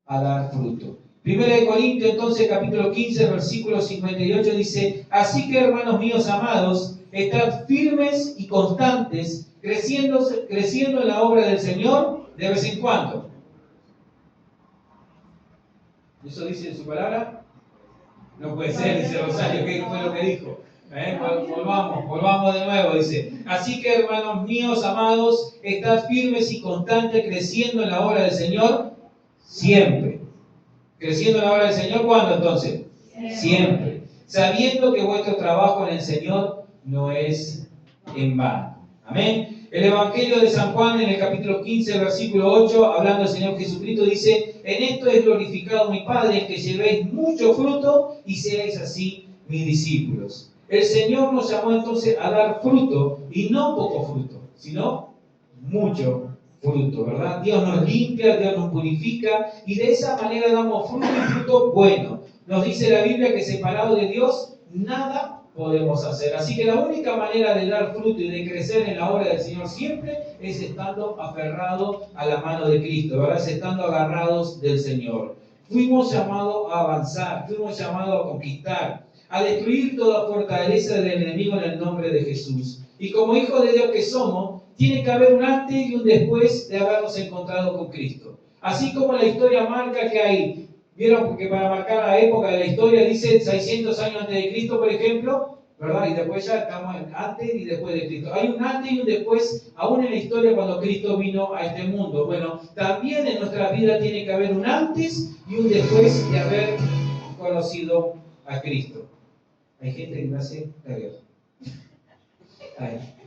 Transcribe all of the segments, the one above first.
a dar fruto. Primera de Corintios, entonces, capítulo 15, versículo 58, dice: así que, hermanos míos amados, estad firmes y constantes, creciendo en la obra del Señor de vez en cuando. ¿Eso dice en su palabra? No puede ser, dice Rosario, ¿qué fue lo que dijo? Volvamos de nuevo, dice: así que, hermanos míos amados, estad firmes y constantes, creciendo en la obra del Señor siempre. ¿Creciendo en la obra del Señor cuándo entonces? Siempre. Sabiendo que vuestro trabajo en el Señor no es en vano. Amén. El Evangelio de San Juan, en el capítulo 15, versículo 8, hablando del Señor Jesucristo, dice: en esto es glorificado mi Padre, en que llevéis mucho fruto y seáis así mis discípulos. El Señor nos llamó entonces a dar fruto, y no poco fruto, sino mucho fruto, ¿verdad? Dios nos limpia, Dios nos purifica, y de esa manera damos fruto y fruto bueno. Nos dice la Biblia que separado de Dios nada podemos hacer. Así que la única manera de dar fruto y de crecer en la obra del Señor siempre es estando aferrado a la mano de Cristo, ¿verdad? Es estando agarrados del Señor. Fuimos llamados a avanzar, fuimos llamados a conquistar, a destruir toda fortaleza del enemigo en el nombre de Jesús. Y como hijos de Dios que somos, tiene que haber un antes y un después de habernos encontrado con Cristo. Así como la historia marca que hay. Vieron que para marcar la época de la historia dice 600 años antes de Cristo, por ejemplo, ¿verdad? Y después ya estamos en antes y después de Cristo. Hay un antes y un después, aún en la historia cuando Cristo vino a este mundo. Bueno, también en nuestra vida tiene que haber un antes y un después de haber conocido a Cristo. Hay gente que me hace caer.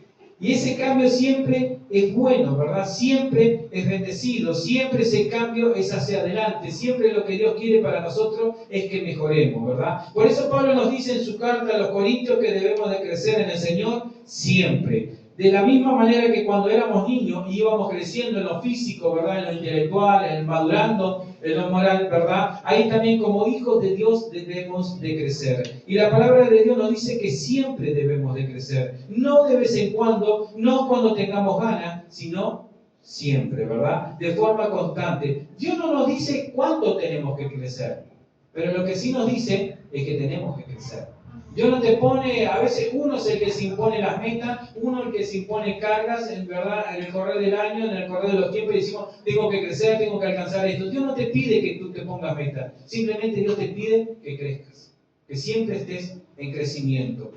Y ese cambio siempre es bueno, ¿verdad? Siempre es bendecido, siempre ese cambio es hacia adelante, siempre lo que Dios quiere para nosotros es que mejoremos, ¿verdad? Por eso Pablo nos dice en su carta a los Corintios que debemos de crecer en el Señor siempre. De la misma manera que cuando éramos niños y íbamos creciendo en lo físico, ¿verdad? En lo intelectual, en madurando, en lo moral, ¿verdad? Ahí también como hijos de Dios debemos de crecer. Y la palabra de Dios nos dice que siempre debemos de crecer. No de vez en cuando, no cuando tengamos ganas, sino siempre, ¿verdad? De forma constante. Dios no nos dice cuánto tenemos que crecer, pero lo que sí nos dice es que tenemos que crecer. Dios no te pone, a veces uno es el que se impone las metas, uno el que se impone cargas, en verdad, en el correr del año, en el correr de los tiempos, y decimos, tengo que crecer, tengo que alcanzar esto. Dios no te pide que tú te pongas metas, simplemente Dios te pide que crezcas, que siempre estés en crecimiento,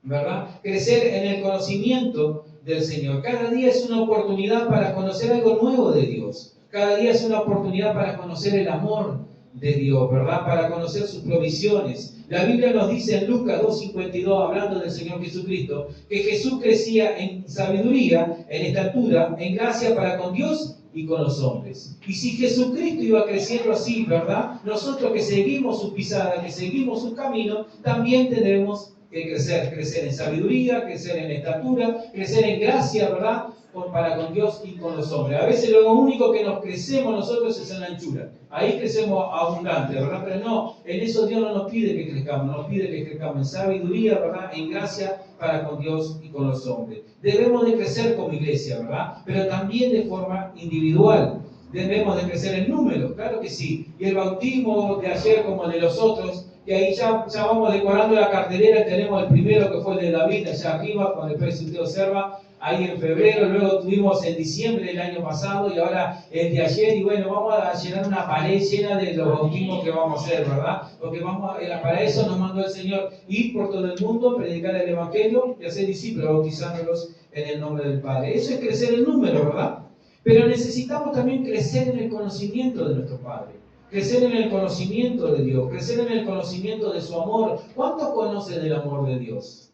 ¿verdad? Crecer en el conocimiento del Señor. Cada día es una oportunidad para conocer algo nuevo de Dios. Cada día es una oportunidad para conocer el amor de Dios, ¿verdad? Para conocer sus provisiones. La Biblia nos dice en Lucas 2:52, hablando del Señor Jesucristo, que Jesús crecía en sabiduría, en estatura, en gracia para con Dios y con los hombres. Y si Jesucristo iba creciendo así, ¿verdad? Nosotros que seguimos su pisada, que seguimos su camino, también tenemos que crecer en sabiduría, crecer en estatura, crecer en gracia, ¿verdad? Para con Dios y con los hombres. A veces lo único que nos crecemos nosotros es en la anchura. Ahí crecemos abundante, ¿verdad? Pero no, en eso Dios no nos pide que crezcamos, nos pide que crezcamos en sabiduría, ¿verdad? En gracia para con Dios y con los hombres. Debemos de crecer como iglesia, ¿verdad? Pero también de forma individual. Debemos de crecer en número, claro que sí. Y el bautismo de ayer como de los otros, y ahí ya vamos decorando la cartelera, tenemos el primero que fue el de David, allá arriba, cuando después si usted observa, ahí en febrero, luego tuvimos en diciembre del año pasado y ahora el de ayer, y bueno, vamos a llenar una pared llena de los bautismos que vamos a hacer, ¿verdad? Porque para eso nos mandó el Señor, ir por todo el mundo, predicar el Evangelio y hacer discípulos, bautizándolos en el nombre del Padre. Eso es crecer el número, ¿verdad? Pero necesitamos también crecer en el conocimiento de nuestro Padre. Crecer en el conocimiento de Dios, crecer en el conocimiento de su amor. ¿Cuánto conoces del amor de Dios?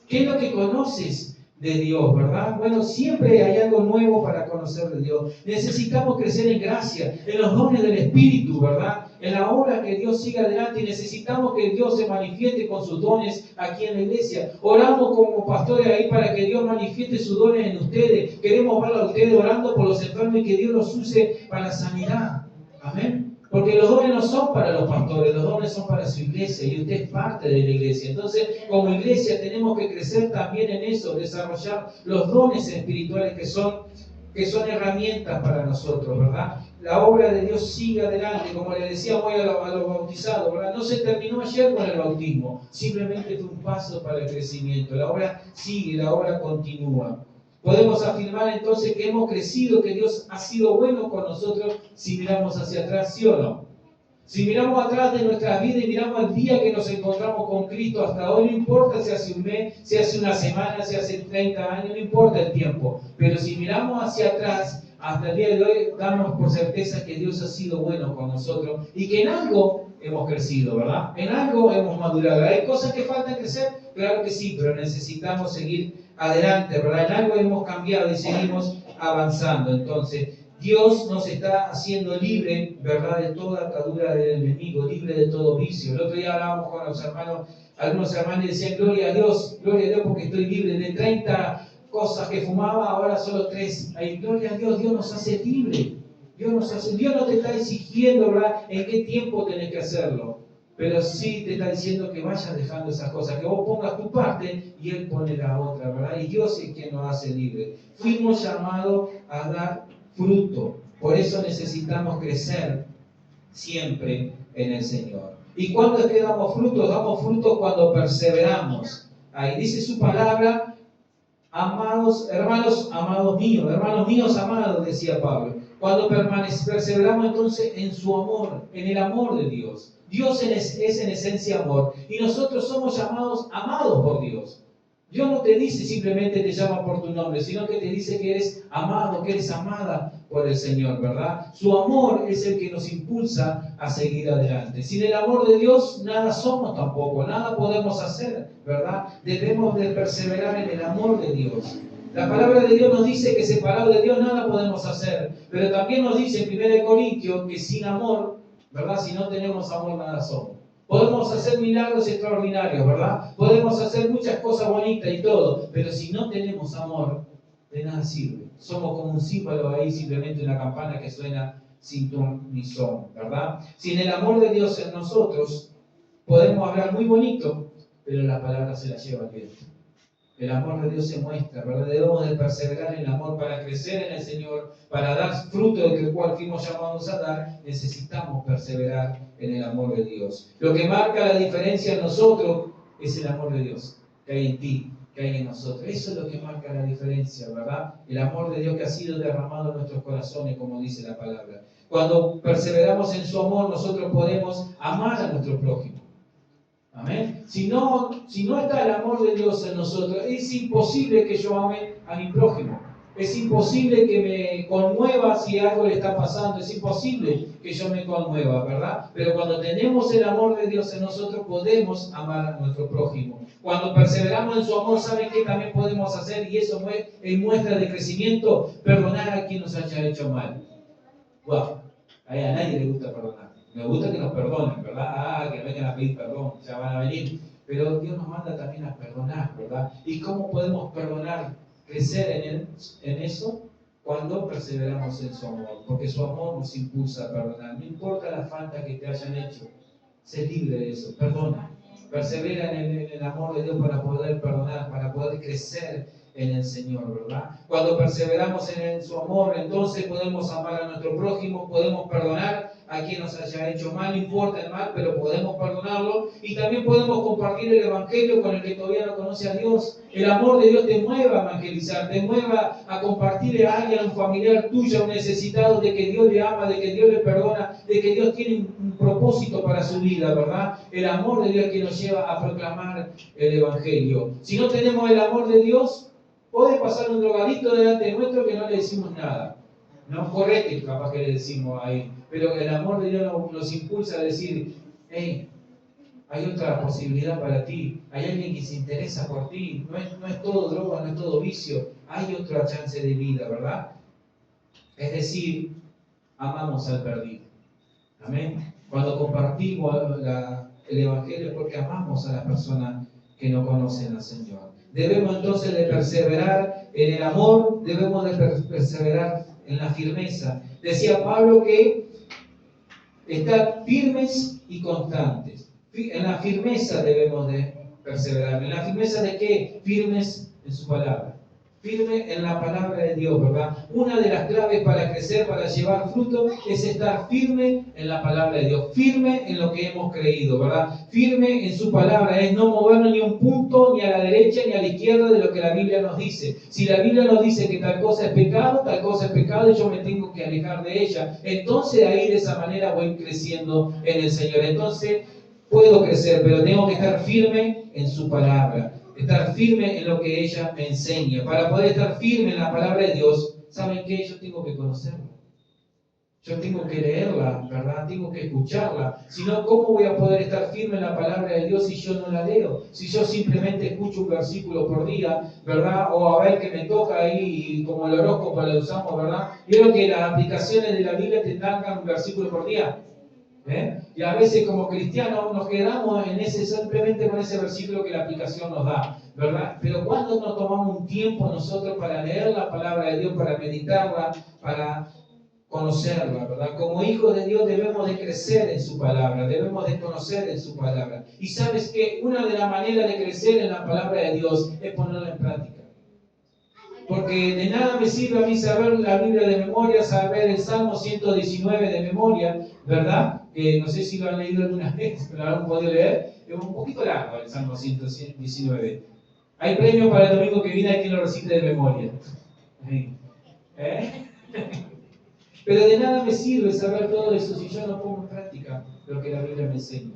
¿Qué es lo que conoces de Dios, verdad? Bueno, siempre hay algo nuevo para conocer de Dios. Necesitamos crecer en gracia, en los dones del Espíritu, ¿verdad? En la obra que Dios siga adelante, y necesitamos que Dios se manifieste con sus dones aquí en la iglesia. Oramos como pastores ahí para que Dios manifieste sus dones en ustedes. Queremos verlo a ustedes orando por los enfermos y que Dios los use para la sanidad. Amén. Porque los dones no son para los pastores, los dones son para su iglesia y usted es parte de la iglesia. Entonces, como iglesia tenemos que crecer también en eso, desarrollar los dones espirituales que son que son herramientas para nosotros, ¿verdad? La obra de Dios sigue adelante, como le decía hoy a los bautizados, ¿verdad? No se terminó ayer con el bautismo, simplemente fue un paso para el crecimiento. La obra sigue, la obra continúa. Podemos afirmar entonces que hemos crecido, que Dios ha sido bueno con nosotros si miramos hacia atrás, ¿sí o no? Si miramos atrás de nuestra vida y miramos el día que nos encontramos con Cristo hasta hoy, no importa si hace un mes, si hace una semana, si hace 30 años, no importa el tiempo. Pero si miramos hacia atrás, hasta el día de hoy, damos por certeza que Dios ha sido bueno con nosotros y que en algo hemos crecido, ¿verdad? En algo hemos madurado. ¿Hay cosas que faltan crecer? Claro que sí, pero necesitamos seguir adelante, ¿verdad? En algo hemos cambiado y seguimos avanzando. Entonces, Dios nos está haciendo libre, ¿verdad?, de toda atadura del enemigo, libre de todo vicio. El otro día hablábamos con los hermanos, algunos hermanos decían, gloria a Dios porque estoy libre de 30 cosas que fumaba, ahora solo 3. Ay, gloria a Dios, Dios nos hace libre. Dios no te está exigiendo, ¿verdad?, en qué tiempo tenés que hacerlo. Pero sí te está diciendo que vayas dejando esas cosas, que vos pongas tu parte y Él pone la otra, ¿verdad? Y Dios es quien nos hace libre. Fuimos llamados a dar fruto. Por eso necesitamos crecer siempre en el Señor. ¿Y cuándo es que damos frutos? Damos frutos cuando perseveramos. Ahí dice su palabra, amados, hermanos míos amados, decía Pablo. Cuando perseveramos entonces en su amor, en el amor de Dios. Dios es en esencia amor y nosotros somos llamados amados por Dios. Dios no te dice simplemente te llama por tu nombre, sino que te dice que eres amado, que eres amada por el Señor, ¿verdad? Su amor es el que nos impulsa a seguir adelante. Sin el amor de Dios nada somos tampoco, nada podemos hacer, ¿verdad? Debemos de perseverar en el amor de Dios. La palabra de Dios nos dice que separado de Dios nada podemos hacer, pero también nos dice en 1 Corintios que sin amor, ¿verdad? Si no tenemos amor nada somos. Podemos hacer milagros extraordinarios, ¿verdad? Podemos hacer muchas cosas bonitas y todo, pero si no tenemos amor, de nada sirve. Somos como un símbolo ahí, simplemente una campana que suena sin ton ni son, ¿verdad? Sin el amor de Dios en nosotros, podemos hablar muy bonito, pero la palabra se la lleva el viento. El amor de Dios se muestra, ¿verdad? Debemos de perseverar en el amor para crecer en el Señor, para dar fruto del cual fuimos llamados a dar. Necesitamos perseverar en el amor de Dios. Lo que marca la diferencia en nosotros es el amor de Dios que hay en ti, que hay en nosotros. Eso es lo que marca la diferencia, ¿verdad? El amor de Dios que ha sido derramado en nuestros corazones, como dice la palabra. Cuando perseveramos en su amor, nosotros podemos amar a nuestro prójimo. Amén. Si no está el amor de Dios en nosotros, es imposible que yo ame a mi prójimo. Es imposible que me conmueva si algo le está pasando. Es imposible que yo me conmueva, ¿verdad? Pero cuando tenemos el amor de Dios en nosotros, podemos amar a nuestro prójimo. Cuando perseveramos en su amor, ¿saben qué también podemos hacer? Y eso es muestra de crecimiento, perdonar a quien nos haya hecho mal. Wow. A nadie le gusta perdonar. Me gusta que nos perdonen, ¿verdad? Que vengan a pedir perdón, ya van a venir. Pero Dios nos manda también a perdonar, ¿verdad? ¿Y cómo podemos perdonar? Crecer en eso cuando perseveramos en su amor. Porque su amor nos impulsa a perdonar. No importa la falta que te hayan hecho. Sé libre de eso. Perdona. Persevera en el amor de Dios para poder perdonar, para poder crecer en el Señor, ¿verdad? Cuando perseveramos en su amor, entonces podemos amar a nuestro prójimo, podemos perdonar a quien nos haya hecho mal, no importa el mal, pero podemos perdonarlo y también podemos compartir el Evangelio con el que todavía no conoce a Dios. El amor de Dios te mueve a evangelizar, te mueve a compartirle a alguien, a un familiar tuyo, a un necesitado, de que Dios le ama, de que Dios le perdona, de que Dios tiene un propósito para su vida, ¿verdad? El amor de Dios es que nos lleva a proclamar el Evangelio. Si no tenemos el amor de Dios, puede pasar un drogadito delante de nuestro que no le decimos nada. No correcto, capaz que le decimos ahí. Pero el amor de Dios nos impulsa a decir, hey, hay otra posibilidad para ti. Hay alguien que se interesa por ti. No es todo droga, no es todo vicio. Hay otra chance de vida, ¿verdad? Es decir, amamos al perdido. Amén. Cuando compartimos el Evangelio es porque amamos a las personas que no conocen al Señor. Debemos entonces de perseverar en el amor, debemos de perseverar en la firmeza. Decía Pablo que estar firmes y constantes. En la firmeza debemos de perseverar. ¿En la firmeza de qué? Firmes en su palabra. firme en la palabra de Dios, ¿verdad? Una de las claves para crecer, para llevar fruto, es estar firme en la palabra de Dios, firme en lo que hemos creído, ¿verdad? Firme en su palabra, es no movernos ni un punto, ni a la derecha, ni a la izquierda de lo que la Biblia nos dice. Si la Biblia nos dice que tal cosa es pecado y yo me tengo que alejar de ella. Entonces ahí de esa manera voy creciendo en el Señor. Entonces puedo crecer, pero tengo que estar firme en su palabra. Estar firme en lo que ella me enseña. Para poder estar firme en la palabra de Dios, ¿saben qué? Yo tengo que conocerla. Yo tengo que leerla, ¿verdad? Tengo que escucharla. Si no, ¿cómo voy a poder estar firme en la palabra de Dios si yo no la leo? Si yo simplemente escucho un versículo por día, ¿verdad? O a ver que me toca ahí, como el horóscopo lo usamos, ¿verdad? Creo que las aplicaciones de la Biblia te dan un versículo por día. Y a veces como cristianos nos quedamos en ese, simplemente con ese versículo que la aplicación nos da, ¿verdad? Pero ¿cuándo nos tomamos un tiempo nosotros para leer la palabra de Dios, para meditarla, para conocerla, ¿verdad? Como hijos de Dios debemos de crecer en su palabra, debemos de conocer en su palabra. Y sabes que una de las maneras de crecer en la palabra de Dios es ponerla en práctica. Porque de nada me sirve a mí saber la Biblia de memoria, saber el Salmo 119 de memoria, ¿verdad? Que no sé si lo han leído alguna vez, pero lo han podido leer. Es un poquito largo el Salmo 119. Hay premio para el domingo que viene a quien lo recite de memoria. Pero de nada me sirve saber todo eso si yo no pongo en práctica lo que la Biblia me enseña.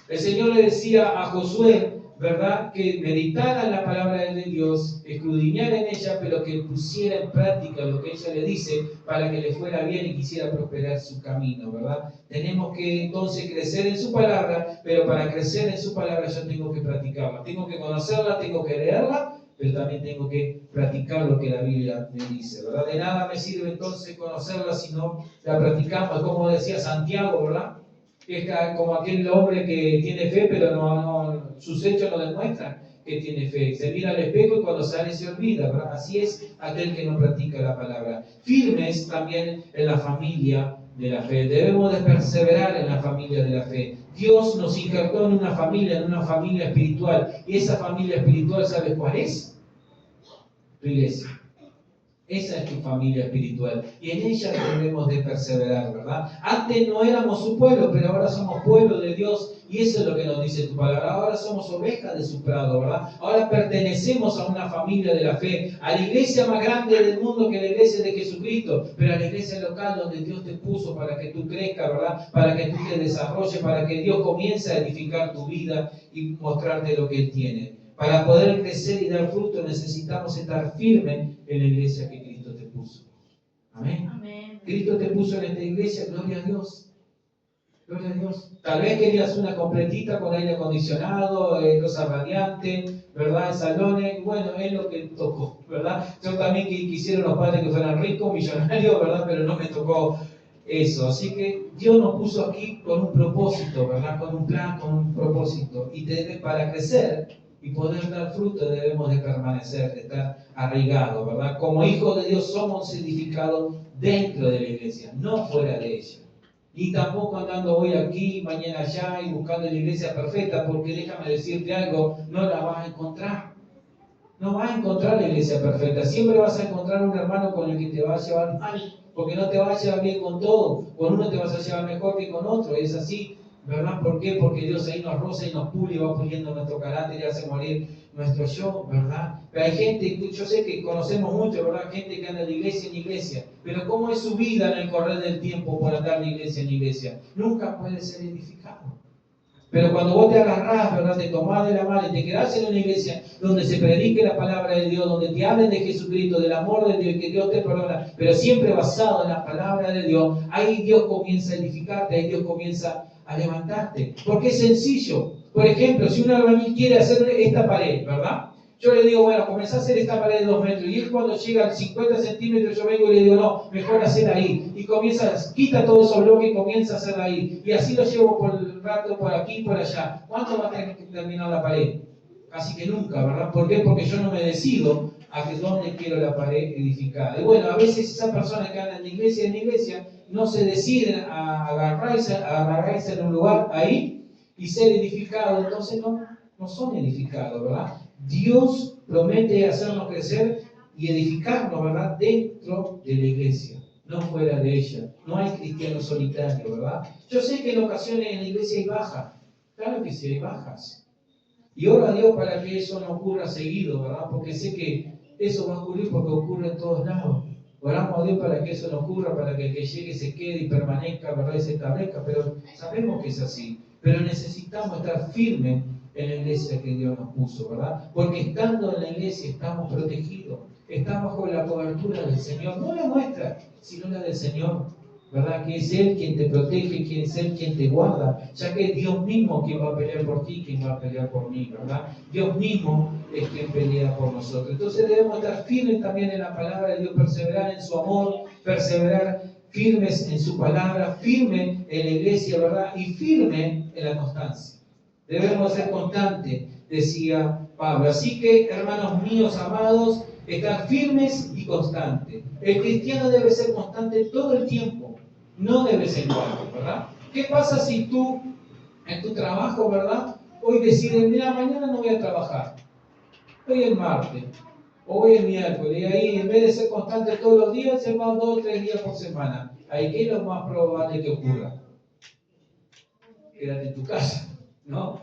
El Señor le decía a Josué, ¿verdad?, que meditara en la palabra de Dios, escudriñara en ella, pero que pusiera en práctica lo que ella le dice para que le fuera bien y quisiera prosperar su camino, ¿verdad? Tenemos que entonces crecer en su palabra, pero para crecer en su palabra yo tengo que practicarla. Tengo que conocerla, tengo que leerla, pero también tengo que practicar lo que la Biblia me dice, ¿verdad? De nada me sirve entonces conocerla si no la practicamos, como decía Santiago, ¿verdad? Que es como aquel hombre que tiene fe, pero sus hechos no demuestran que tiene fe. Se mira al espejo y cuando sale se olvida, ¿verdad? Así es aquel que no practica la palabra. Firmes también en la familia de la fe. Debemos de perseverar en la familia de la fe. Dios nos injertó en una familia espiritual. Y esa familia espiritual, ¿sabes cuál es? Tu iglesia. Esa es tu familia espiritual y en ella debemos de perseverar, ¿verdad? Antes no éramos su pueblo, pero ahora somos pueblo de Dios y eso es lo que nos dice tu palabra. Ahora somos ovejas de su prado, ¿verdad? Ahora pertenecemos a una familia de la fe, a la iglesia más grande del mundo que la iglesia de Jesucristo, pero a la iglesia local donde Dios te puso para que tú crezcas, ¿verdad? Para que tú te desarrolles, para que Dios comience a edificar tu vida y mostrarte lo que Él tiene. Para poder crecer y dar fruto necesitamos estar firmes en la iglesia que Cristo te puso. Amén. Amén. Cristo te puso en esta iglesia, gloria a Dios. Gloria a Dios. Tal vez querías una completita con aire acondicionado, cosas radiantes, ¿verdad? Salones, bueno, es lo que tocó, ¿verdad? Yo también quisiera unos padres que fueran ricos, millonarios, ¿verdad? Pero no me tocó eso. Así que Dios nos puso aquí con un propósito, ¿verdad? Con un plan, con un propósito. Y para crecer y poder dar fruto debemos de permanecer, de estar arraigados, ¿verdad? Como hijos de Dios somos edificados dentro de la iglesia, no fuera de ella. Y tampoco andando hoy aquí, mañana allá y buscando la iglesia perfecta, porque déjame decirte algo, no la vas a encontrar. No vas a encontrar la iglesia perfecta. Siempre vas a encontrar un hermano con el que te va a llevar mal, porque no te vas a llevar bien con todo. Con uno te vas a llevar mejor que con otro. Es así, ¿verdad? ¿Por qué? Porque Dios ahí nos roza y nos pule y va puliendo nuestro carácter y hace morir nuestro yo, ¿verdad? Pero hay gente, yo sé que conocemos mucho, ¿verdad? Gente que anda de iglesia en iglesia. Pero ¿cómo es su vida en el correr del tiempo por andar de iglesia en iglesia? Nunca puede ser edificado. Pero cuando vos te agarrás, ¿verdad? Te tomás de la mano y te quedás en una iglesia donde se predique la palabra de Dios, donde te hablen de Jesucristo, del amor de Dios y que Dios te perdona, pero siempre basado en la palabra de Dios, ahí Dios comienza a edificarte, ahí Dios comienza a levantarte. Porque es sencillo. Por ejemplo, si un albañil quiere hacer esta pared, ¿verdad? Yo le digo, bueno, comenzá a hacer esta pared de 2 metros. Y él cuando llega a 50 centímetros, yo vengo y le digo, no, mejor hacer ahí. Y comienza, quita todos esos bloques y comienza a hacer ahí. Y así lo llevo por el rato, por aquí y por allá. ¿Cuánto va a tener que terminar la pared? Casi que nunca, ¿verdad? ¿Por qué? Porque yo no me decido a que dónde quiero la pared edificada. Y bueno, a veces esas personas que andan de iglesia en iglesia no se deciden a agarrarse en un lugar ahí y ser edificados. Entonces no son edificados, ¿verdad? Dios promete hacernos crecer y edificarnos, ¿verdad?, dentro de la iglesia, no fuera de ella. No hay cristianos solitarios, ¿verdad? Yo sé que en ocasiones en la iglesia hay bajas, claro que sí hay bajas. Y oro a Dios para que eso no ocurra seguido, ¿verdad? Porque sé que eso va a ocurrir porque ocurre en todos lados. Oramos a Dios para que eso no ocurra, para que el que llegue se quede y permanezca, ¿verdad? Y se establezca, pero sabemos que es así. Pero necesitamos estar firmes en la iglesia que Dios nos puso, ¿verdad? Porque estando en la iglesia estamos protegidos, estamos bajo la cobertura del Señor, no la nuestra, sino la del Señor, ¿verdad? Que es Él quien te protege, que es Él quien te guarda, ya que es Dios mismo quien va a pelear por ti, quien va a pelear por mí, ¿verdad? Dios mismo es quien pelea por nosotros. Entonces debemos estar firmes también en la palabra de Dios, perseverar en su amor, perseverar firmes en su palabra, firmes en la iglesia, ¿verdad? Y firmes en la constancia. Debemos ser constantes, decía Pablo. Así que, hermanos míos amados, estar firmes y constantes. El cristiano debe ser constante todo el tiempo, no de vez en cuando, ¿verdad? ¿Qué pasa si tú, en tu trabajo, ¿verdad?, hoy decides, mira, mañana no voy a trabajar, hoy es martes, o hoy es miércoles, y ahí en vez de ser constante todos los días, se van 2 o 3 días por semana? Ahí, ¿qué es lo más probable que ocurra? Quédate en tu casa, ¿no?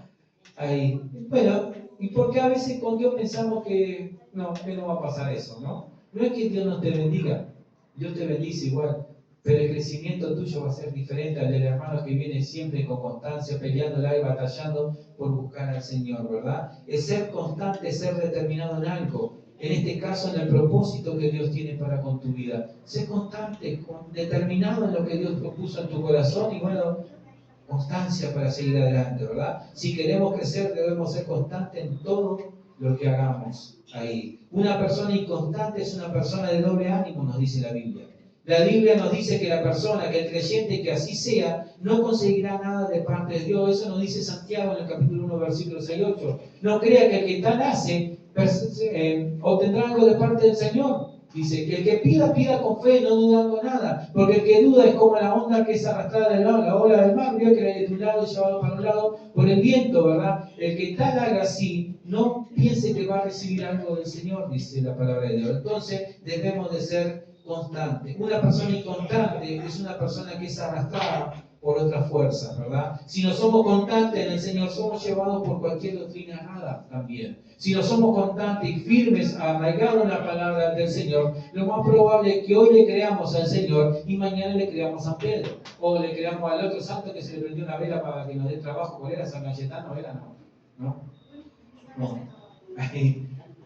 Ahí. Bueno, y porque a veces con Dios pensamos que no va a pasar eso, ¿no? No es que Dios no te bendiga, Dios te bendice igual, pero el crecimiento tuyo va a ser diferente al del hermano que viene siempre con constancia, peleándola y batallando por buscar al Señor, ¿verdad? Es ser constante, ser determinado en algo. En este caso, en el propósito que Dios tiene para con tu vida. Sé constante, determinado en lo que Dios propuso en tu corazón y bueno, constancia para seguir adelante, ¿verdad? Si queremos crecer, debemos ser constantes en todo lo que hagamos ahí. Una persona inconstante es una persona de doble ánimo, nos dice la Biblia. La Biblia nos dice que la persona, que el creyente, que así sea, no conseguirá nada de parte de Dios. Eso nos dice Santiago en el capítulo 1, versículo 6-8. No crea que el que tal hace obtendrá algo de parte del Señor. Dice que el que pida, pida con fe, no dudando nada. Porque el que duda es como la onda que es arrastrada de la ola del mar, vio que de un lado y llevado para un lado por el viento, ¿verdad? El que tal haga así, no piense que va a recibir algo del Señor, dice la palabra de Dios. Entonces debemos de ser constantes. Una persona inconstante es una persona que es arrastrada por otras fuerzas, ¿verdad? Si no somos constantes en el Señor, somos llevados por cualquier doctrina errada también. Si no somos constantes y firmes, arraigados en la palabra del Señor, lo más probable es que hoy le creamos al Señor y mañana le creamos a Pedro. O le creamos al otro santo que se le prendió una vela para que nos dé trabajo. ¿Cuál era? ¿San Cayetano era? No.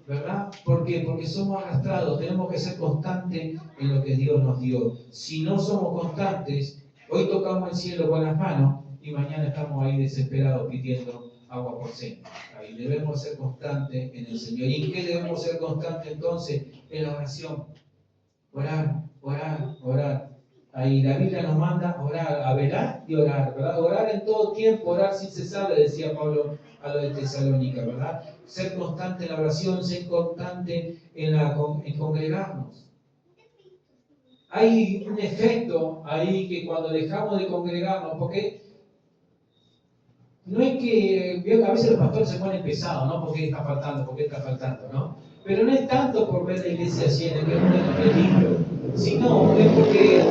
¿Verdad? ¿Por qué? Porque somos arrastrados. Tenemos que ser constantes en lo que Dios nos dio. Si no somos constantes, hoy tocamos el cielo con las manos y mañana estamos ahí desesperados pidiendo agua por sed. Ahí debemos ser constantes en el Señor. ¿Y en qué debemos ser constantes entonces? En la oración. Orar. Ahí la Biblia nos manda orar, a velar y orar, ¿verdad? Orar en todo tiempo, orar sin cesar, le decía Pablo a los de Tesalónica, ¿verdad? Ser constante en la oración, ser constante en congregarnos. Hay un efecto ahí que cuando dejamos de congregarnos, porque no es que, veo que a veces los pastores se ponen pesados, ¿no? ¿Por qué está faltando, ¿no? Pero no es tanto por ver la iglesia llena, que es un peligro, sino es porque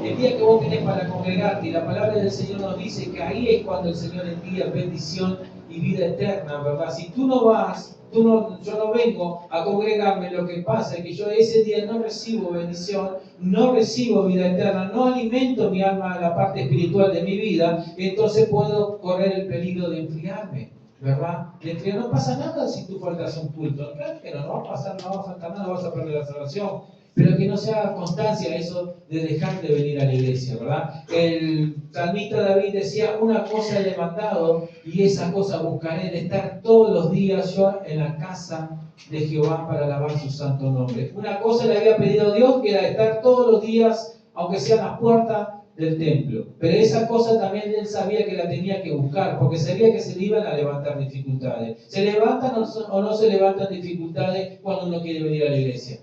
el día que vos tenés para congregarte, y la palabra del Señor nos dice que ahí es cuando el Señor envía bendición y vida eterna, ¿verdad? Si tú no vas, yo no vengo a congregarme, lo que pasa es que yo ese día no recibo bendición, no recibo vida eterna, no alimento mi alma a la parte espiritual de mi vida, entonces puedo correr el peligro de enfriarme, ¿verdad? No pasa nada si tú faltas un culto, claro que no va a pasar, no va a faltar nada, vas a perder la salvación, pero que no sea constancia eso de dejar de venir a la iglesia, ¿verdad? El salmista David decía, una cosa he demandado y esa cosa buscaré, de estar todos los días yo en la casa de Jehová para alabar su santo nombre. Una cosa le había pedido a Dios, que era estar todos los días, aunque sea en la puerta del templo. Pero esa cosa también él sabía que la tenía que buscar, porque sabía que se le iban a levantar dificultades. ¿Se levantan o no se levantan dificultades cuando uno quiere venir a la iglesia?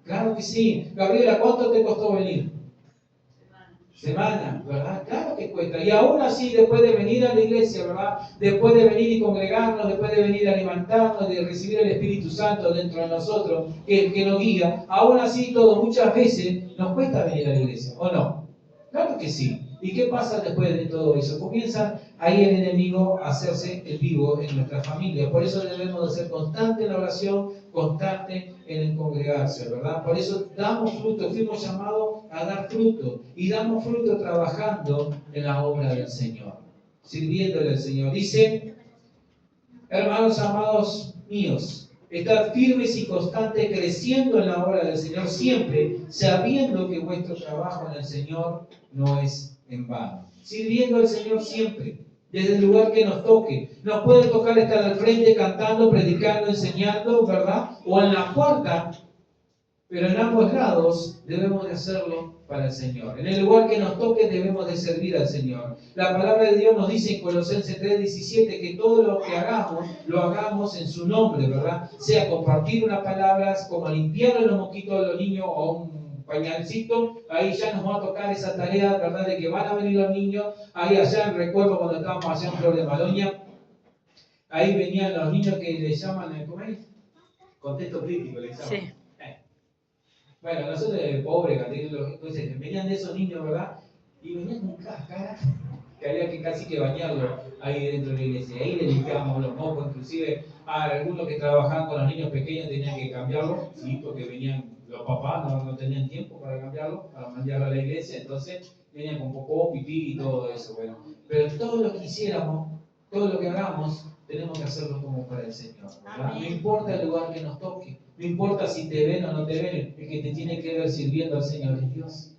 Claro que sí. Gabriela, ¿cuánto te costó venir? Semana, ¿verdad? Claro que cuesta. Y aún así, después de venir a la iglesia, ¿verdad? Después de venir y congregarnos, después de venir a levantarnos, de recibir el Espíritu Santo dentro de nosotros, que nos guía, aún así todo, muchas veces nos cuesta venir a la iglesia, ¿o no? Claro que sí. ¿Y qué pasa después de todo eso? Comienza ahí el enemigo a hacerse el vivo en nuestra familia. Por eso debemos de ser constantes en la oración, constante en el congregarse, ¿verdad? Por eso damos fruto, fuimos llamados a dar fruto. Y damos fruto trabajando en la obra del Señor, sirviéndole al Señor. Dice, hermanos amados míos, estar firmes y constantes, creciendo en la obra del Señor siempre, sabiendo que vuestro trabajo en el Señor no es en vano. Sirviendo al Señor siempre, desde el lugar que nos toque. Nos puede tocar estar al frente cantando, predicando, enseñando, ¿verdad? O en la puerta, pero en ambos lados debemos de hacerlo para el Señor. En el lugar que nos toque debemos de servir al Señor. La palabra de Dios nos dice en Colosenses 3:17 que todo lo que hagamos, lo hagamos en su nombre, ¿verdad? Sea compartir una palabra, como limpiarle los mosquitos a los niños o un pañalcito, ahí ya nos va a tocar esa tarea, ¿verdad? De que van a venir los niños. Ahí allá recuerdo cuando estábamos allá en Flor de Maloña, ahí venían los niños que le llaman, ¿cómo es? Contexto crítico, le llaman. Sí. Bueno, nosotros pobres, entonces venían de esos niños, ¿verdad? Y venían con cara que había que casi que bañarlo ahí dentro de la iglesia. Ahí le limpiábamos los mocos, inclusive a algunos que trabajaban con los niños pequeños tenían que cambiarlo, sí, porque venían los papás, no tenían tiempo para cambiarlo, para mandarlo a la iglesia, entonces venían con popó, pipí y todo eso, bueno. Pero todo lo que hiciéramos, todo lo que hagamos, tenemos que hacerlo como para el Señor, ¿verdad? No importa el lugar que nos toque, no importa si te ven o no te ven, el que te tiene que ver sirviendo al Señor es Dios.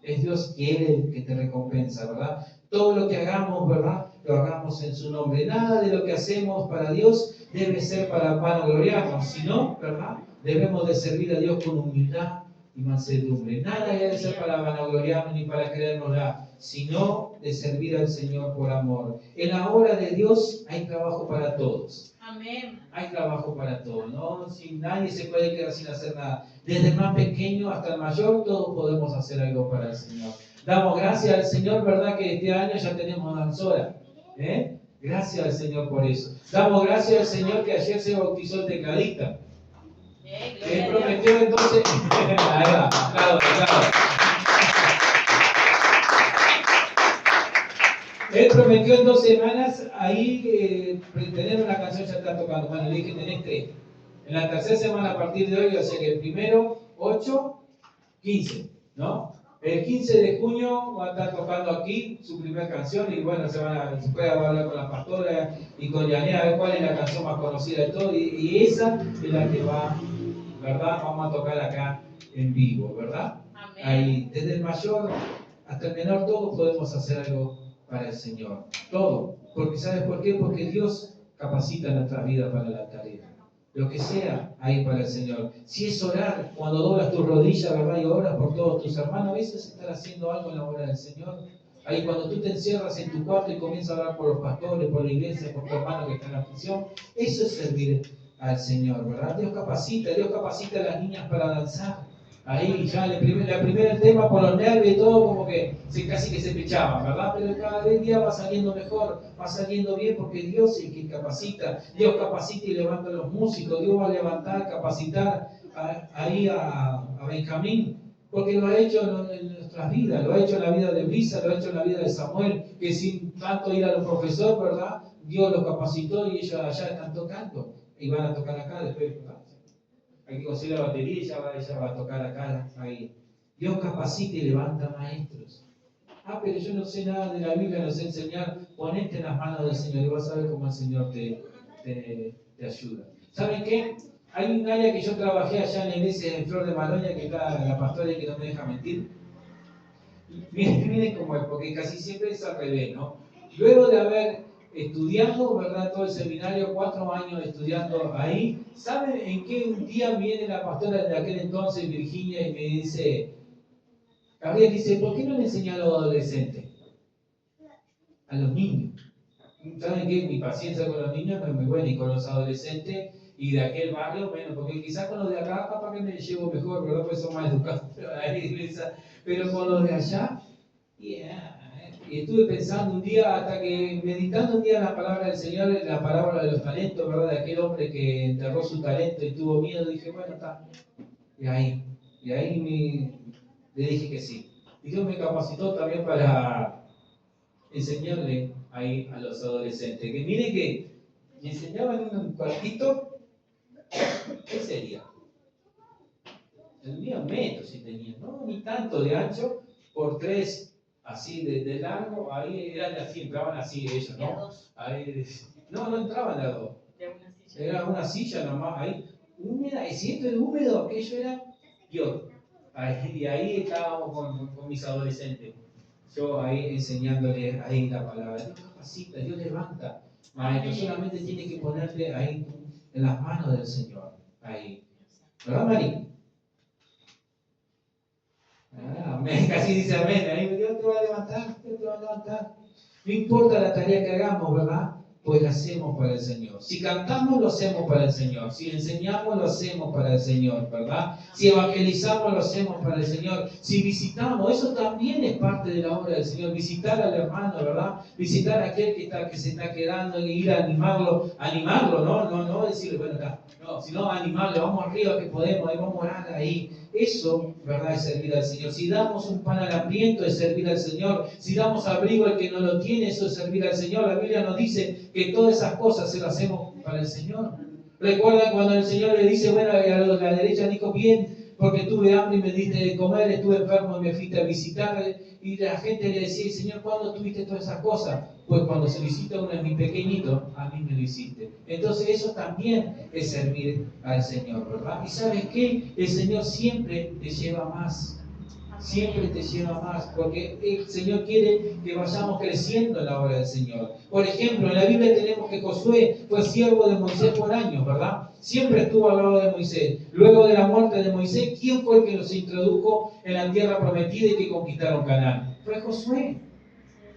Es Dios y Él el que te recompensa, ¿verdad? Todo lo que hagamos, ¿verdad? Lo hagamos en su nombre. Nada de lo que hacemos para Dios debe ser para vanagloriarnos, sino, ¿verdad? Debemos de servir a Dios con humildad y mansedumbre. Nada debe ser para vanagloriarnos ni para creérnosla, sino de servir al Señor por amor. En la obra de Dios hay trabajo para todos. Amén. Hay trabajo para todos, ¿no? Nadie se puede quedar sin hacer nada. Desde el más pequeño hasta el mayor, todos podemos hacer algo para el Señor. Damos gracias al Señor, ¿verdad? Que este año ya tenemos danzora. Gracias al Señor por eso. Damos gracias al Señor que ayer se bautizó el tecladista. Él prometió entonces. Ahí va, claro. Él prometió en 2 semanas ahí tener una canción, ya está tocando. Bueno, le dije, tenés 3. En la tercera semana a partir de hoy, o sea que el primero, 8, 15, ¿no? El 15 de junio va a estar tocando aquí su primera canción y bueno, se puede hablar con la pastora y con Yanea a ver cuál es la canción más conocida de todo y esa es la que va, ¿verdad? Vamos a tocar acá en vivo, ¿verdad? Amén. Ahí, desde el mayor hasta el menor, todos podemos hacer algo para el Señor. Todo. Porque ¿sabes por qué? Porque Dios capacita nuestras vidas para la tarea. Lo que sea, ahí para el Señor. Si es orar, cuando doblas tus rodillas, ¿verdad? Y oras por todos tus hermanos, a veces estar haciendo algo en la obra del Señor. Ahí cuando tú te encierras en tu cuarto y comienzas a orar por los pastores, por la iglesia, por tu hermano que está en la prisión, eso es servir al Señor, ¿verdad? Dios capacita a las niñas para danzar. Ahí ya el primer tema por los nervios y todo como que casi que se pechaban, ¿verdad? Pero cada día va saliendo mejor, va saliendo bien porque Dios es el que capacita. Dios capacita y levanta a los músicos. Dios va a levantar, capacitar ahí a Benjamín porque lo ha hecho en nuestras vidas, lo ha hecho en la vida de Brisa, lo ha hecho en la vida de Samuel, que sin tanto ir a los profesores, ¿verdad? Dios los capacitó y ellos allá están tocando y van a tocar acá después, ¿verdad? Hay que conseguir la batería y ella va a tocar acá, ahí. Dios capacita y levanta maestros. Pero yo no sé nada de la Biblia, no sé enseñar. Ponete en las manos del Señor y vas a ver cómo el Señor te ayuda. ¿Saben qué? Hay un área que yo trabajé allá en la iglesia en Flor de Maloña, que está la pastora que no me deja mentir. Miren cómo es, porque casi siempre es al revés, ¿no? Luego de haber estudiando, ¿verdad? Todo el seminario, 4 años estudiando ahí. ¿Saben en qué un día viene la pastora de aquel entonces, Virginia, y me dice, Gabriel, dice, ¿por qué no le enseñan a los adolescentes? A los niños. ¿Saben qué? Mi paciencia con los niños no es muy buena, y con los adolescentes y de aquel barrio, bueno, porque quizás con los de acá, capaz que me llevo mejor, ¿verdad? Pues son más educados, pero con los de allá, Y estuve pensando un día, hasta que meditando un día en la palabra del Señor, en la parábola de los talentos, ¿verdad? De aquel hombre que enterró su talento y tuvo miedo, dije, bueno, está. Y ahí le dije que sí. Y Dios me capacitó también para enseñarle ahí a los adolescentes. Que miren que le enseñaban un cuartito, ¿qué sería? Tenía un metro si tenía, no ni tanto de ancho, por 3 así de largo, ahí eran así, entraban así ellos, ¿no? Ahí, no entraban a 2. Era una silla nomás, ahí, húmeda, y siempre el húmedo, aquello era peor. Y ahí estábamos con mis adolescentes. Yo ahí enseñándoles ahí la palabra. Dios capacita, Dios levanta. Maestro, solamente tiene que ponerte ahí en las manos del Señor. Ahí. ¿Verdad, Mari? Amén. Casi dice amén. Ahí Dios te va a levantar, Dios te va a levantar. No importa la tarea que hagamos, ¿verdad? Pues la hacemos para el Señor. Si cantamos, lo hacemos para el Señor. Si enseñamos, lo hacemos para el Señor, ¿verdad? Si evangelizamos, lo hacemos para el Señor. Si visitamos, eso también es parte de la obra del Señor. Visitar al hermano, ¿verdad? Visitar a aquel que se está quedando y ir a animarlo, no decirle, bueno, acá, no, sino animarlo, vamos arriba que podemos, ahí vamos a orar ahí. Eso, ¿verdad?, es servir al Señor. Si damos un pan al hambriento, es servir al Señor. Si damos abrigo al que no lo tiene, eso es servir al Señor. La Biblia nos dice que todas esas cosas se las hacemos para el Señor. Recuerda cuando el Señor le dice, bueno, a la derecha dijo, bien, porque tuve hambre y me diste de comer, estuve enfermo y me fuiste a visitar. Y la gente le decía, Señor, ¿cuándo tuviste todas esas cosas? Pues cuando se visita uno de mis pequeñitos, a mí me lo hiciste. Entonces eso también es servir al Señor, ¿verdad? Y ¿sabes qué? El Señor siempre te lleva más. Siempre te lleva más, porque el Señor quiere que vayamos creciendo en la obra del Señor. Por ejemplo, en la Biblia tenemos que Josué fue siervo de Moisés por años, ¿verdad? Siempre estuvo al lado de Moisés. Luego de la muerte de Moisés, ¿quién fue el que los introdujo en la tierra prometida y que conquistaron Canaán? Fue Josué.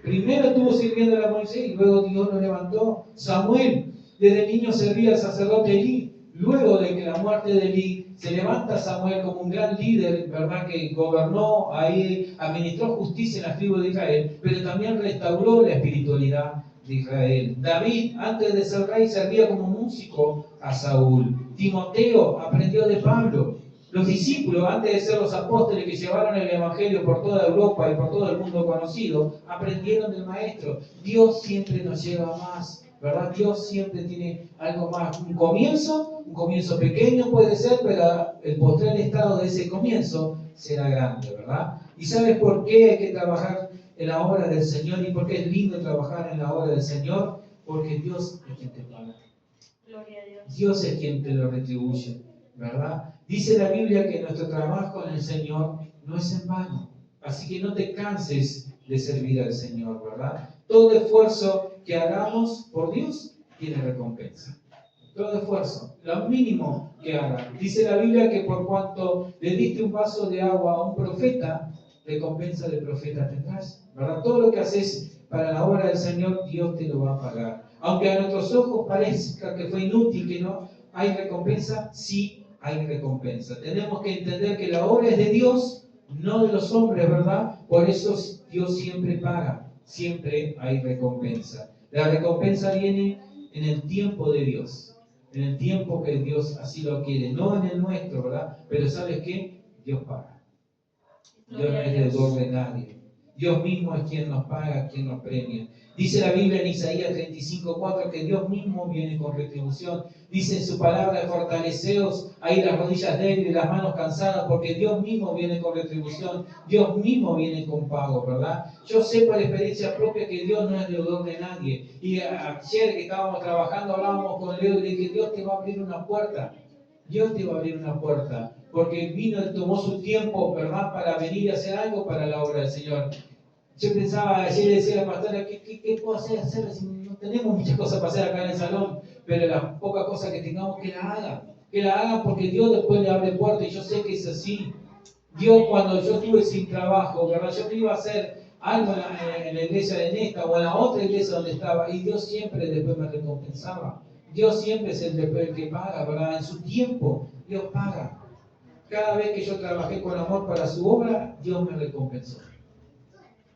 Primero estuvo sirviendo a Moisés y luego Dios lo levantó. Samuel, desde niño servía al sacerdote Elí. Luego de que la muerte de Elí, se levanta Samuel como un gran líder, ¿verdad? Que gobernó ahí, administró justicia en las tribus de Israel, pero también restauró la espiritualidad de Israel. David, antes de ser rey, servía como músico a Saúl. Timoteo aprendió de Pablo. Los discípulos, antes de ser los apóstoles que llevaron el Evangelio por toda Europa y por todo el mundo conocido, aprendieron del Maestro. Dios siempre nos lleva más, ¿verdad? Dios siempre tiene algo más. Un comienzo pequeño puede ser, pero el postrer estado de ese comienzo será grande, ¿verdad? ¿Y sabes por qué hay que trabajar en la obra del Señor y por qué es lindo trabajar en la obra del Señor? Porque Dios es quien te paga. Gloria a Dios. Dios es quien te lo retribuye, ¿verdad? Dice la Biblia que nuestro trabajo en el Señor no es en vano. Así que no te canses de servir al Señor, ¿verdad? Todo esfuerzo que hagamos por Dios tiene recompensa. Todo esfuerzo, lo mínimo que hagas. Dice la Biblia que por cuanto le diste un vaso de agua a un profeta, recompensa de profeta tendrás, ¿verdad? Todo lo que haces para la obra del Señor, Dios te lo va a pagar. Aunque a nuestros ojos parezca que fue inútil, que no hay recompensa, sí hay recompensa. Tenemos que entender que la obra es de Dios, no de los hombres, ¿verdad? Por eso Dios siempre paga, siempre hay recompensa. La recompensa viene en el tiempo de Dios, en el tiempo que Dios así lo quiere, no en el nuestro, ¿verdad? Pero ¿sabes qué? Dios paga. Dios no es deudor de nadie. Dios mismo es quien nos paga, quien nos premia. Dice la Biblia en Isaías 35:4 que Dios mismo viene con retribución. Dice en su palabra, fortaleceos ahí las rodillas débiles, las manos cansadas, porque Dios mismo viene con retribución. Dios mismo viene con pago, ¿verdad? Yo sé por experiencia propia que Dios no es deudor de nadie. Y ayer que estábamos trabajando, hablábamos con Leo y le dije, Dios te va a abrir una puerta. Dios te va a abrir una puerta. Porque vino y tomó su tiempo, ¿verdad?, para venir y hacer algo para la obra del Señor. Yo pensaba, ayer le decía a la pastora, ¿qué puedo hacer si no tenemos muchas cosas para hacer acá en el salón? Pero las pocas cosas que tengamos, que la hagan. Que la hagan porque Dios después le abre puertas y yo sé que es así. Dios, cuando yo estuve sin trabajo, ¿verdad?, yo me iba a hacer algo en la iglesia de Nesta o en la otra iglesia donde estaba y Dios siempre después me recompensaba. Dios siempre es el que paga, ¿verdad? En su tiempo, Dios paga. Cada vez que yo trabajé con amor para su obra, Dios me recompensó.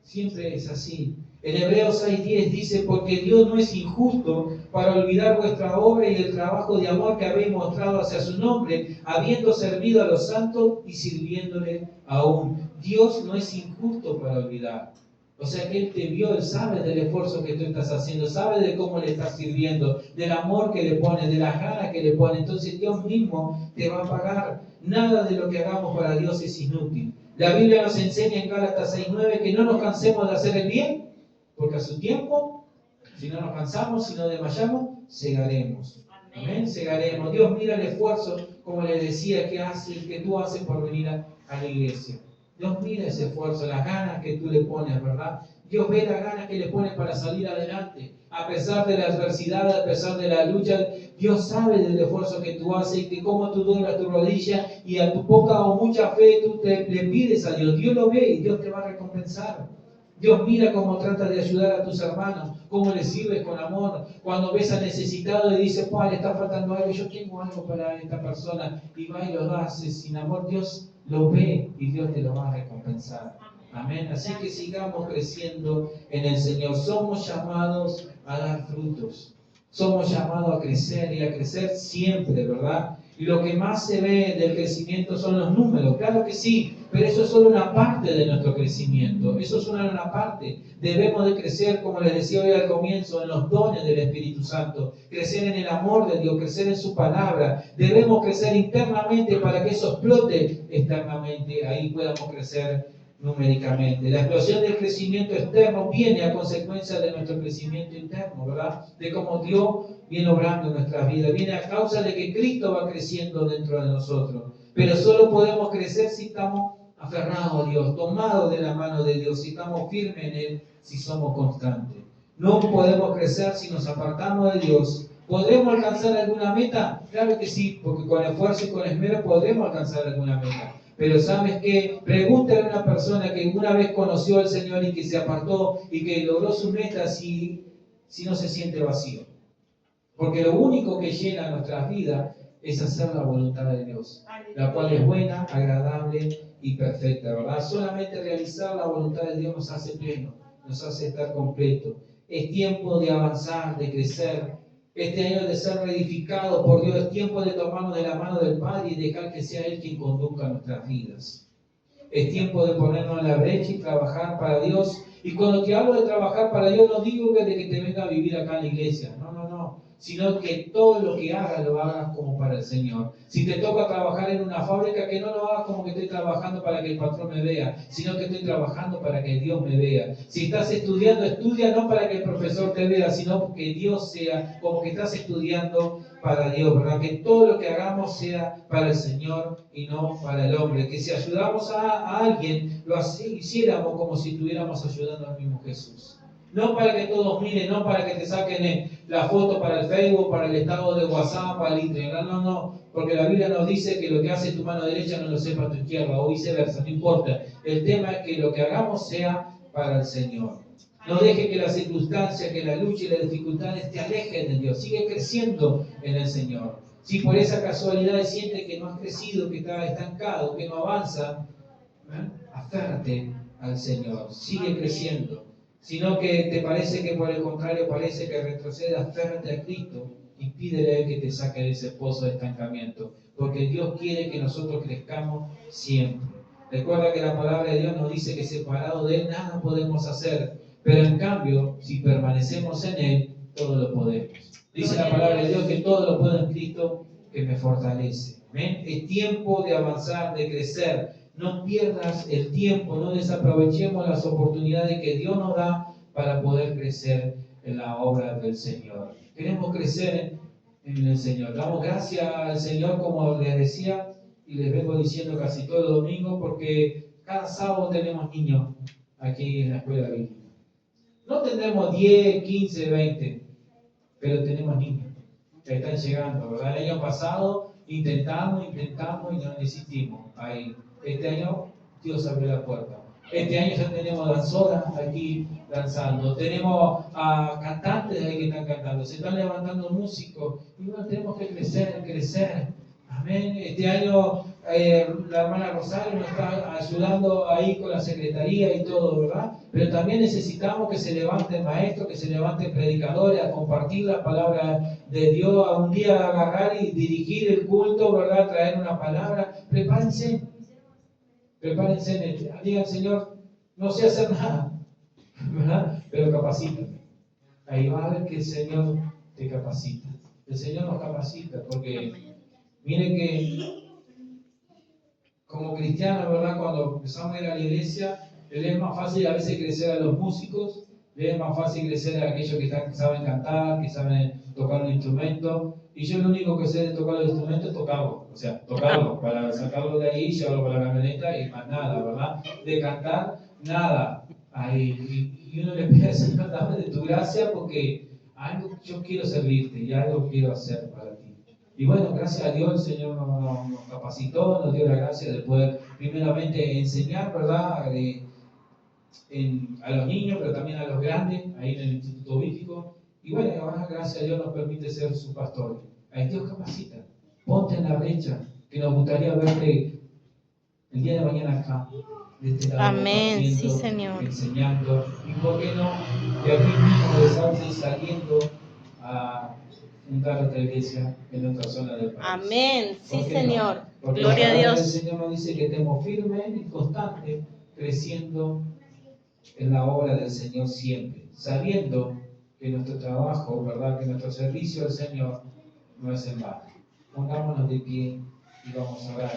Siempre es así. En Hebreos 6:10 dice, porque Dios no es injusto para olvidar vuestra obra y el trabajo de amor que habéis mostrado hacia su nombre, habiendo servido a los santos y sirviéndole aún. Dios no es injusto para olvidar. O sea que Él te vio, Él sabe del esfuerzo que tú estás haciendo, sabe de cómo le estás sirviendo, del amor que le pones, de las ganas que le pones. Entonces Dios mismo te va a pagar. Nada de lo que hagamos para Dios es inútil. La Biblia nos enseña en Gálatas 6:9 que no nos cansemos de hacer el bien, porque a su tiempo, si no nos cansamos, si no desmayamos, segaremos. Amén, segaremos. Dios mira el esfuerzo, como le decía, que tú haces por venir a la iglesia. Dios mira ese esfuerzo, las ganas que tú le pones, ¿verdad? Dios ve las ganas que le pones para salir adelante. A pesar de la adversidad, a pesar de la lucha, Dios sabe del esfuerzo que tú haces y que cómo tú doblas tu rodilla y a tu poca o mucha fe tú le pides a Dios. Dios lo ve y Dios te va a recompensar. Dios mira cómo tratas de ayudar a tus hermanos, cómo les sirves con amor. Cuando ves al necesitado y dices, le está faltando algo, yo tengo algo para esta persona, y va y lo haces sin amor, Dios lo ve y Dios te lo va a recompensar. Amén. Así que sigamos creciendo en el Señor. Somos llamados a dar frutos. Somos llamados a crecer y a crecer siempre, ¿verdad? Y lo que más se ve del crecimiento son los números. Claro que sí, pero eso es solo una parte de nuestro crecimiento. Eso es solo una parte. Debemos de crecer, como les decía hoy al comienzo, en los dones del Espíritu Santo. Crecer en el amor de Dios, crecer en su palabra. Debemos crecer internamente para que eso explote externamente. Ahí podamos crecer numéricamente. La explosión del crecimiento externo viene a consecuencia de nuestro crecimiento interno, ¿verdad? De cómo Dios viene obrando en nuestras vidas. Viene a causa de que Cristo va creciendo dentro de nosotros. Pero solo podemos crecer si estamos aferrados a Dios, tomados de la mano de Dios, si estamos firmes en Él, si somos constantes. No podemos crecer si nos apartamos de Dios. ¿Podremos alcanzar alguna meta? Claro que sí, porque con esfuerzo y con esmero podremos alcanzar alguna meta. Pero ¿sabes qué? Pregúntale a una persona que una vez conoció al Señor y que se apartó y que logró su meta si no se siente vacío. Porque lo único que llena nuestras vidas es hacer la voluntad de Dios, la cual es buena, agradable y perfecta, ¿verdad? Solamente realizar la voluntad de Dios nos hace pleno, nos hace estar completo. Es tiempo de avanzar, de crecer. Este año de ser reedificado por Dios, es tiempo de tomarnos de la mano del Padre y dejar que sea Él quien conduzca nuestras vidas. Es tiempo de ponernos en la brecha y trabajar para Dios. Y cuando te hablo de trabajar para Dios, no digo de que te venga a vivir acá en la iglesia, no, sino que todo lo que hagas lo hagas como para el Señor. Si te toca trabajar en una fábrica, que no lo hagas como que estoy trabajando para que el patrón me vea, sino que estoy trabajando para que Dios me vea. Si estás estudiando, estudia no para que el profesor te vea, sino que Dios sea, como que estás estudiando para Dios, ¿verdad? Que todo lo que hagamos sea para el Señor y no para el hombre. Que si ayudamos a alguien, lo hiciéramos como si estuviéramos ayudando al mismo Jesús. No para que todos miren, no para que te saquen la foto para el Facebook, para el estado de WhatsApp, para el Instagram, no, porque la Biblia nos dice que lo que hace tu mano derecha no lo sepa tu izquierda, o viceversa, no importa. El tema es que lo que hagamos sea para el Señor. No deje que las circunstancias, que la lucha y las dificultades te alejen de Dios. Sigue creciendo en el Señor. Si por esa casualidad sientes que no has crecido, que estás estancado, que no avanza, aférrate al Señor. Sigue creciendo. Sino que te parece que por el contrario parece que retrocedas, aférrate a Cristo y pídele a Él que te saque de ese pozo de estancamiento. Porque Dios quiere que nosotros crezcamos siempre. Recuerda que la palabra de Dios nos dice que separados de Él nada podemos hacer. Pero en cambio, si permanecemos en Él, todo lo podemos. Dice la palabra de Dios que todo lo puedo en Cristo que me fortalece. ¿Amén? Es tiempo de avanzar, de crecer. No pierdas el tiempo, no desaprovechemos las oportunidades que Dios nos da para poder crecer en la obra del Señor. Queremos crecer en el Señor. Damos gracias al Señor, como les decía, y les vengo diciendo casi todo el domingo, porque cada sábado tenemos niños aquí en la escuela bíblica. No tendremos 10, 15, 20, pero tenemos niños que están llegando, ¿verdad? El año pasado intentamos y no desistimos. Ahí. Este año Dios abrió la puerta. Este año ya tenemos danzoras aquí danzando. Tenemos cantantes ahí que están cantando. Se están levantando músicos. Y bueno, tenemos que crecer. Amén. Este año la hermana Rosario nos está ayudando ahí con la secretaría y todo, ¿verdad? pero también necesitamos que se levanten maestros, que se levanten predicadores a compartir la palabra de Dios, a un día agarrar y dirigir el culto, ¿verdad? Traer una palabra. Prepárense, digan, Señor, no sé hacer nada, ¿verdad? Pero capacítate. Ahí vas a ver que el Señor te capacita. El Señor nos capacita, porque miren que como cristianos, ¿verdad? Cuando empezamos a ir a la iglesia, les es más fácil a veces crecer a los músicos, les es más fácil crecer a aquellos que saben cantar, que saben tocar un instrumento. Y yo lo único que sé de tocar los instrumentos es tocarlo, o sea, tocarlo, para sacarlo de ahí, llevarlo para la camioneta y más nada, ¿verdad? De cantar, nada. Y uno le pide al Señor, dame de tu gracia porque algo yo quiero servirte y algo quiero hacer para ti. Y bueno, gracias a Dios el Señor nos capacitó, nos dio la gracia de poder primeramente enseñar, ¿verdad? A los niños, pero también a los grandes, ahí en el Instituto Bíblico. Y bueno, ahora gracias a Dios nos permite ser su pastor. Ahí Dios capacita. Ponte en la brecha, que nos gustaría verte el día de mañana acá, de este lado, Amén, sí, compartiendo, Señor. enseñando. Y por qué no, de aquí mismo de Sauce saliendo a fundar otra iglesia en otra zona del país. Amén, sí, ¿Por qué Señor. no? Porque Gloria la a palabra del Dios. Señor nos dice que estemos firmes y constantes, creciendo en la obra del Señor siempre, sabiendo que nuestro trabajo, ¿verdad? Que nuestro servicio al Señor no es en vano. Pongámonos de pie y vamos a orar.